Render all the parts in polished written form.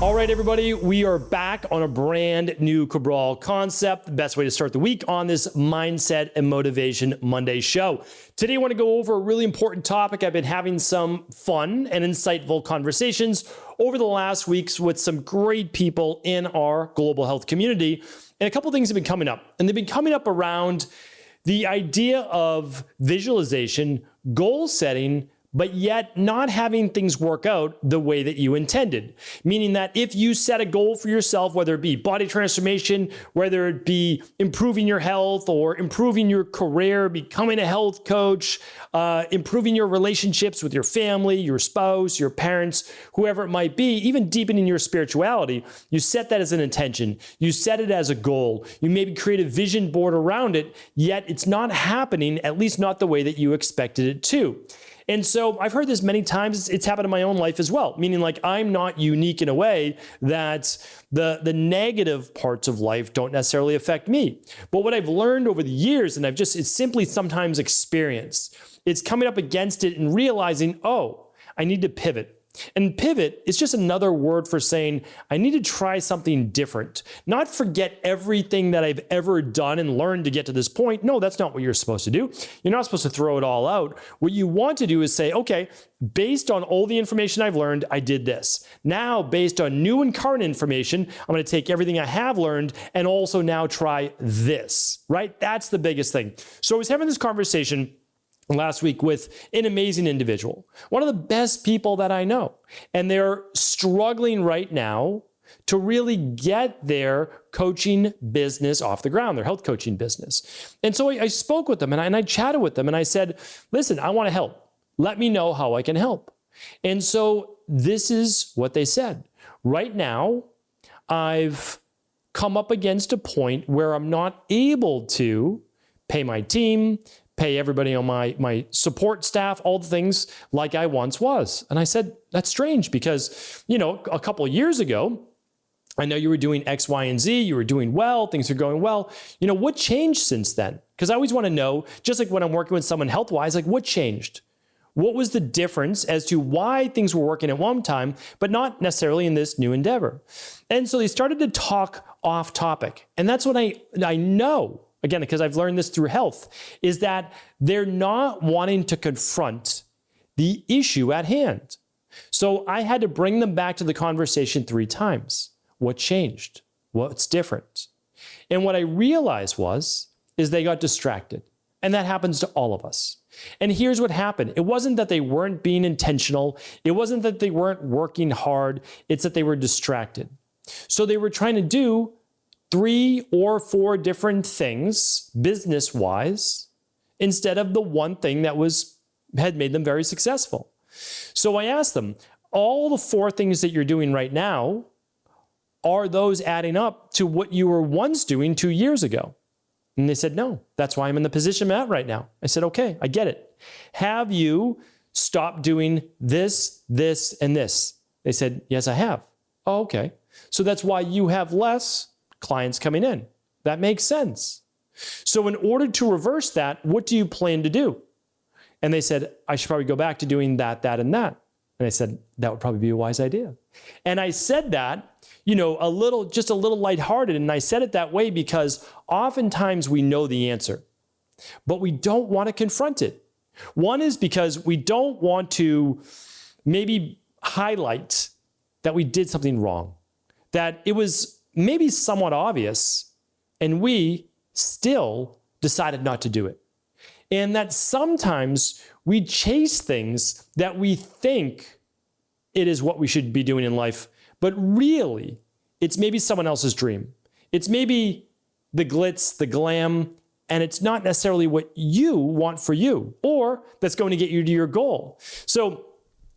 All right, everybody, we are back on a brand new Cabral concept, the best way to start the week on this Mindset and Motivation Monday show. Today, I want to go over a really important topic. I've been having some fun and insightful conversations over the last weeks with some great people in our global health community. And a couple of things have been coming up, and they've been coming up around the idea of visualization, goal setting, but yet not having things work out the way that you intended. Meaning that if you set a goal for yourself, whether it be body transformation, whether it be improving your health or improving your career, becoming a health coach, improving your relationships with your family, your spouse, your parents, whoever it might be, even deepening your spirituality, you set that as an intention. You set it as a goal. You maybe create a vision board around it, yet it's not happening, at least not the way that you expected it to. And so I've heard this many times. It's happened in my own life as well, meaning like I'm not unique in a way that the negative parts of life don't necessarily affect me. But what I've learned over the years, and it's simply sometimes experience, it's coming up against it and realizing, oh, I need to pivot. And pivot is just another word for saying, I need to try something different. Not forget everything that I've ever done and learned to get to this point. No, that's not what you're supposed to do. You're not supposed to throw it all out. What you want to do is say, okay, based on all the information I've learned, I did this. Now, based on new and current information, I'm going to take everything I have learned and also now try this, right? That's the biggest thing. So I was having this conversation last week with an amazing individual, one of the best people that I know. And they're struggling right now to really get their coaching business off the ground, their health coaching business. And so I spoke with them and I chatted with them and I said, listen, I want to help. Let me know how I can help. And so this is what they said. Right now, I've come up against a point where I'm not able to pay my team, pay everybody on my support staff, all the things like I once was. And I said, that's strange because, a couple of years ago, I know you were doing X, Y, and Z, you were doing well, things are going well. What changed since then? Because I always want to know, just like when I'm working with someone health-wise, like what changed? What was the difference as to why things were working at one time, but not necessarily in this new endeavor? And so they started to talk off topic. And that's what I know, again, because I've learned this through health, is that they're not wanting to confront the issue at hand. So I had to bring them back to the conversation 3 times. What changed? What's different? And what I realized is they got distracted. And that happens to all of us. And here's what happened. It wasn't that they weren't being intentional. It wasn't that they weren't working hard. It's that they were distracted. So they were trying to do 3 or 4 different things business-wise instead of the one thing that had made them very successful. So I asked them, all the 4 things that you're doing right now, are those adding up to what you were once doing 2 years ago? And they said, no, that's why I'm in the position I'm at right now. I said, okay, I get it. Have you stopped doing this, this, and this? They said, yes, I have. Oh, okay. So that's why you have less clients coming in. That makes sense. So in order to reverse that, what do you plan to do? And they said, I should probably go back to doing that, that, and that. And I said, that would probably be a wise idea. And I said that, just a little lighthearted. And I said it that way because oftentimes we know the answer, but we don't want to confront it. One is because we don't want to maybe highlight that we did something wrong, that it was maybe somewhat obvious, and we still decided not to do it. And that sometimes we chase things that we think it is what we should be doing in life, but really, it's maybe someone else's dream. It's maybe the glitz, the glam, and it's not necessarily what you want for you, or that's going to get you to your goal. So,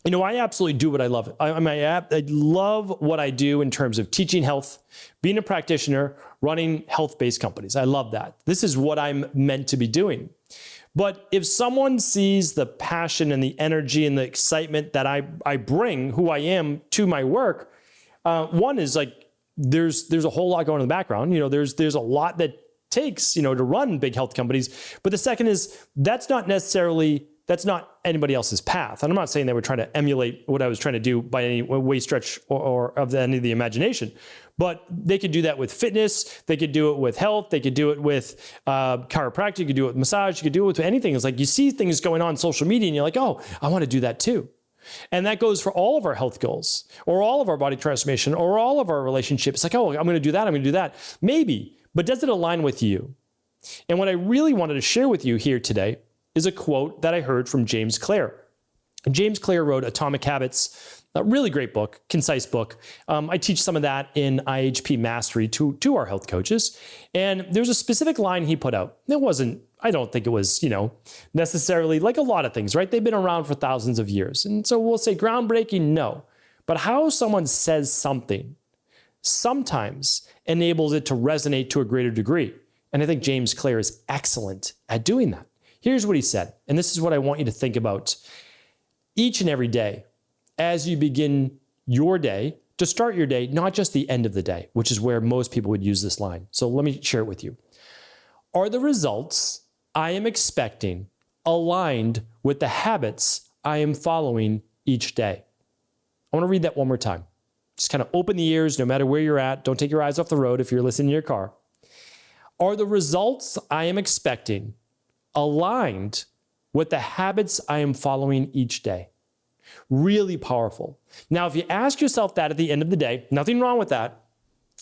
I absolutely do what I love. I love what I do in terms of teaching health, being a practitioner, running health-based companies. I love that. This is what I'm meant to be doing. But if someone sees the passion and the energy and the excitement that I bring, who I am, to my work, one is like there's a whole lot going in the background. There's a lot that takes to run big health companies. But the second is that's not necessarily That's not anybody else's path. And I'm not saying they were trying to emulate what I was trying to do by any way stretch or of any of the imagination. But they could do that with fitness. They could do it with health. They could do it with chiropractic. You could do it with massage. You could do it with anything. It's like you see things going on social media and you're like, oh, I want to do that too. And that goes for all of our health goals or all of our body transformation or all of our relationships. It's like, oh, I'm going to do that. I'm going to do that. Maybe, but does it align with you? And what I really wanted to share with you here today is a quote that I heard from James Clear. James Clear wrote Atomic Habits, a really great book, concise book. I teach some of that in IHP Mastery to our health coaches. And there's a specific line he put out. I don't think it was, necessarily like a lot of things, right? They've been around for thousands of years. And so we'll say groundbreaking, no. But how someone says something sometimes enables it to resonate to a greater degree. And I think James Clear is excellent at doing that. Here's what he said, and this is what I want you to think about each and every day as you begin your day, to start your day, not just the end of the day, which is where most people would use this line. So let me share it with you. Are the results I am expecting aligned with the habits I am following each day? I want to read that one more time. Just kind of open the ears, no matter where you're at. Don't take your eyes off the road if you're listening in your car. Are the results I am expecting aligned with the habits I am following each day? Really powerful. Now, if you ask yourself that at the end of the day, nothing wrong with that,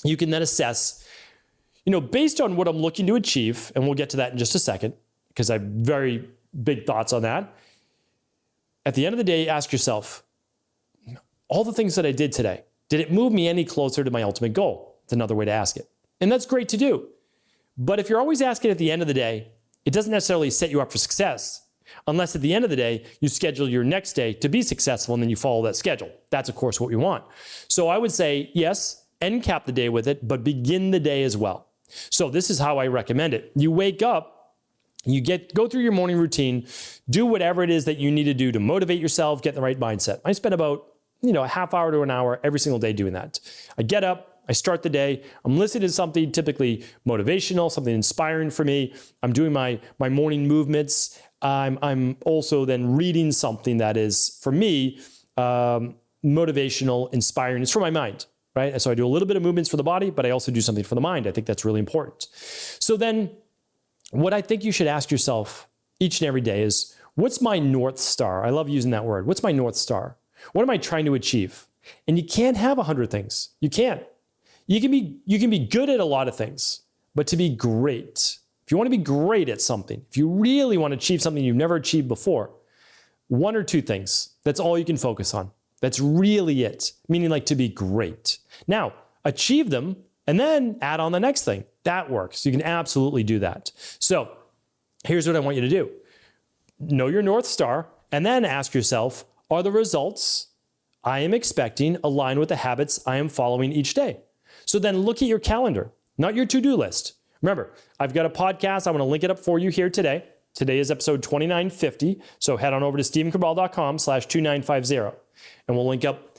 you can then assess, based on what I'm looking to achieve, and we'll get to that in just a second, because I have very big thoughts on that. At the end of the day, ask yourself, all the things that I did today, did it move me any closer to my ultimate goal? It's another way to ask it. And that's great to do. But if you're always asking at the end of the day, it doesn't necessarily set you up for success, unless at the end of the day, you schedule your next day to be successful and then you follow that schedule. That's, of course, what we want. So I would say, yes, end cap the day with it, but begin the day as well. So this is how I recommend it. You wake up, go through your morning routine, do whatever it is that you need to do to motivate yourself, get in the right mindset. I spend about a half hour to an hour every single day doing that. I get up, I start the day, I'm listening to something typically motivational, something inspiring for me. I'm doing my morning movements. I'm also then reading something that is, for me, motivational, inspiring. It's for my mind, right? And so I do a little bit of movements for the body, but I also do something for the mind. I think that's really important. So then what I think you should ask yourself each and every day is, what's my North Star? I love using that word. What's my North Star? What am I trying to achieve? And you can't have 100 things. You can't. You can be good at a lot of things, but to be great, if you want to be great at something, if you really want to achieve something you've never achieved before, one or two things, that's all you can focus on. That's really it, meaning like to be great. Now, achieve them and then add on the next thing. That works. You can absolutely do that. So here's what I want you to do. Know your North Star and then ask yourself, are the results I am expecting aligned with the habits I am following each day? So then look at your calendar, not your to-do list. Remember, I've got a podcast. I want to link it up for you here today. Today is episode 2950. So head on over to stephencabral.com/2950. And we'll link up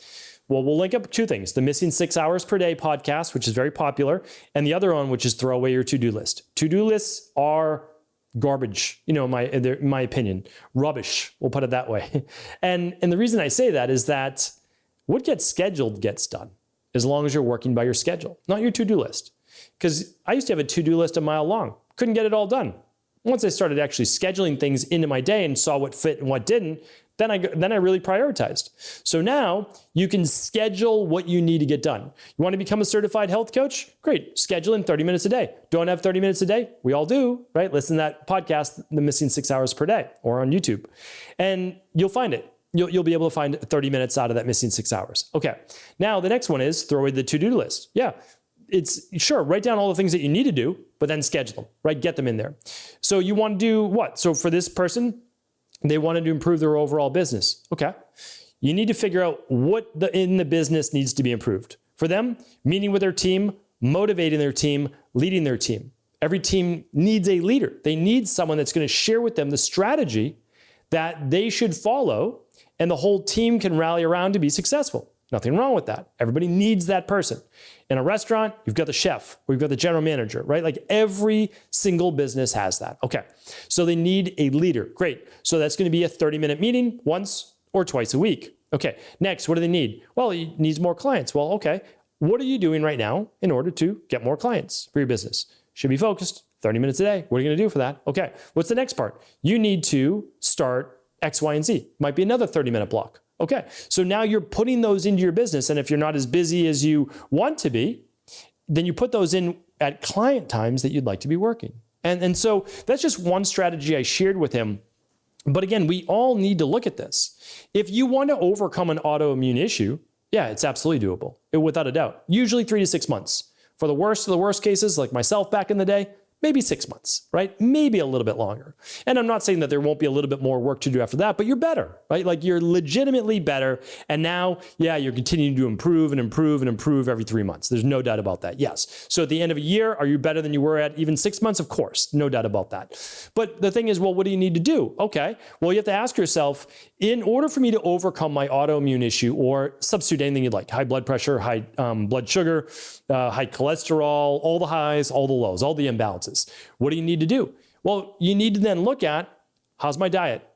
two things. The Missing 6 Hours Per Day podcast, which is very popular. And the other one, which is throw away your to-do list. To-do lists are garbage, in my opinion. Rubbish, we'll put it that way. And the reason I say that is that what gets scheduled gets done, as long as you're working by your schedule, not your to-do list. Because I used to have a to-do list a mile long. Couldn't get it all done. Once I started actually scheduling things into my day and saw what fit and what didn't, then I really prioritized. So now you can schedule what you need to get done. You want to become a certified health coach? Great. Schedule in 30 minutes a day. Don't have 30 minutes a day? We all do, right? Listen to that podcast, The Missing 6 Hours Per Day, or on YouTube. And you'll find it. You'll be able to find 30 minutes out of that missing 6 hours. Okay. Now the next one is throw away the to-do list. Yeah. It's sure, write down all the things that you need to do, but then schedule them, right? Get them in there. So you want to do what? So for this person, they wanted to improve their overall business. Okay. You need to figure out what in the business needs to be improved. For them, meeting with their team, motivating their team, leading their team. Every team needs a leader. They need someone that's going to share with them the strategy that they should follow, and the whole team can rally around to be successful. Nothing wrong with that. Everybody needs that person. In a restaurant, you've got the chef, or you've got the general manager, right? Like every single business has that. Okay, so they need a leader. Great. So that's going to be a 30-minute meeting once or twice a week. Okay, next, what do they need? Well, he needs more clients. Well, okay, what are you doing right now in order to get more clients for your business? Should be focused, 30 minutes a day. What are you going to do for that? Okay, what's the next part? You need to start X, Y, and Z. Might be another 30-minute block. Okay, so now you're putting those into your business, and if you're not as busy as you want to be, then you put those in at client times that you'd like to be working. And so that's just one strategy I shared with him. But again, we all need to look at this. If you want to overcome an autoimmune issue, yeah, it's absolutely doable, without a doubt. Usually 3 to 6 months. For the worst of the worst cases, like myself back in the day, maybe 6 months, right? Maybe a little bit longer. And I'm not saying that there won't be a little bit more work to do after that, but you're better, right? Like you're legitimately better. And now, yeah, you're continuing to improve and improve and improve every 3 months. There's no doubt about that. Yes. So at the end of a year, are you better than you were at even 6 months? Of course, no doubt about that. But the thing is, well, what do you need to do? Okay. Well, you have to ask yourself, in order for me to overcome my autoimmune issue or substitute anything you'd like, high blood pressure, high blood sugar, high cholesterol, all the highs, all the lows, all the imbalances. What do you need to do? Well, you need to then look at, how's my diet?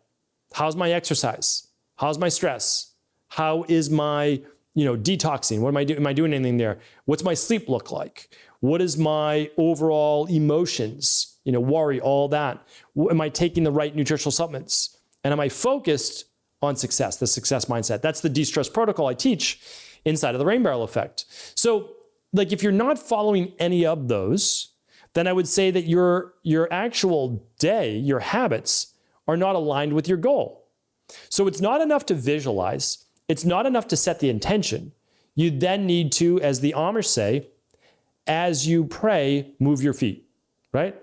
How's my exercise? How's my stress? How is my, detoxing? What am I doing? Am I doing anything there? What's my sleep look like? What is my overall emotions? Worry, all that. Am I taking the right nutritional supplements? And am I focused on success, the success mindset? That's the de-stress protocol I teach inside of the Rain Barrel Effect. So, like, if you're not following any of those, then I would say that your actual day, your habits, are not aligned with your goal. So it's not enough to visualize. It's not enough to set the intention. You then need to, as the Amish say, as you pray, move your feet, right?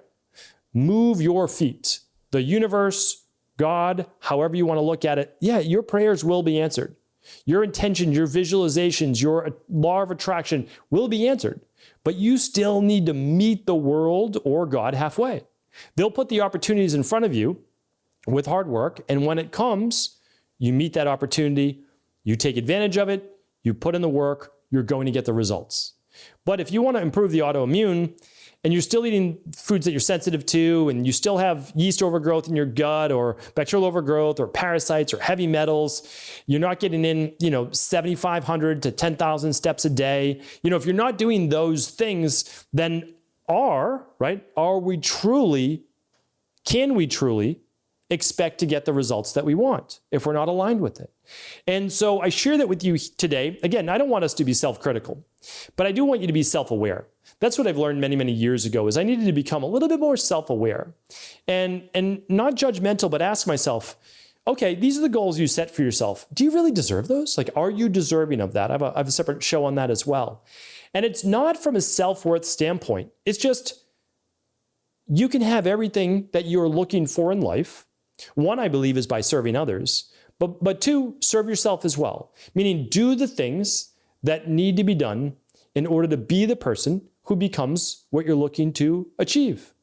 Move your feet. The universe, God, however you want to look at it, yeah, your prayers will be answered. Your intentions, your visualizations, your law of attraction will be answered. But you still need to meet the world or God halfway. They'll put the opportunities in front of you with hard work. And when it comes, you meet that opportunity, you take advantage of it, you put in the work, you're going to get the results. But if you want to improve the autoimmune and you're still eating foods that you're sensitive to, and you still have yeast overgrowth in your gut or bacterial overgrowth or parasites or heavy metals, you're not getting in, 7,500 to 10,000 steps a day. If you're not doing those things, then can we truly expect to get the results that we want if we're not aligned with it? And so I share that with you today. Again, I don't want us to be self-critical, but I do want you to be self-aware. That's what I've learned many, many years ago, is I needed to become a little bit more self-aware and not judgmental, but ask myself, okay, these are the goals you set for yourself. Do you really deserve those? Like, are you deserving of that? I have a separate show on that as well. And it's not from a self-worth standpoint. It's just, you can have everything that you're looking for in life. One, I believe, is by serving others, but two, serve yourself as well. Meaning, do the things that need to be done in order to be the person who becomes what you're looking to achieve.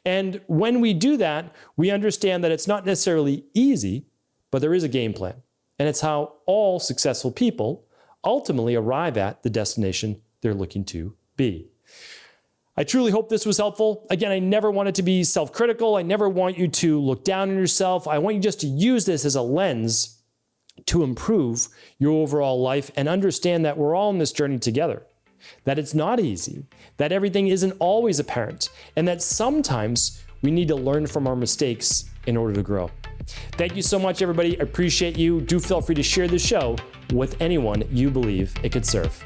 And when we do that, we understand that it's not necessarily easy, but there is a game plan. And it's how all successful people ultimately arrive at the destination they're looking to be. I truly hope this was helpful. Again, I never want it to be self-critical. I never want you to look down on yourself. I want you just to use this as a lens to improve your overall life and understand that we're all on this journey together, that it's not easy, that everything isn't always apparent, and that sometimes we need to learn from our mistakes in order to grow. Thank you so much, everybody. I appreciate you. Do feel free to share this show with anyone you believe it could serve.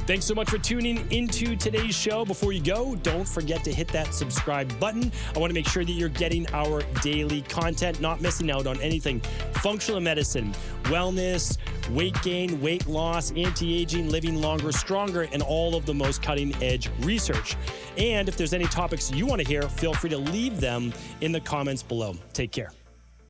Thanks so much for tuning into today's show. Before you go, don't forget to hit that subscribe button. I want to make sure that you're getting our daily content, not missing out on anything functional medicine, wellness, weight gain, weight loss, anti-aging, living longer, stronger, and all of the most cutting-edge research. And if there's any topics you want to hear, feel free to leave them in the comments below. Take care.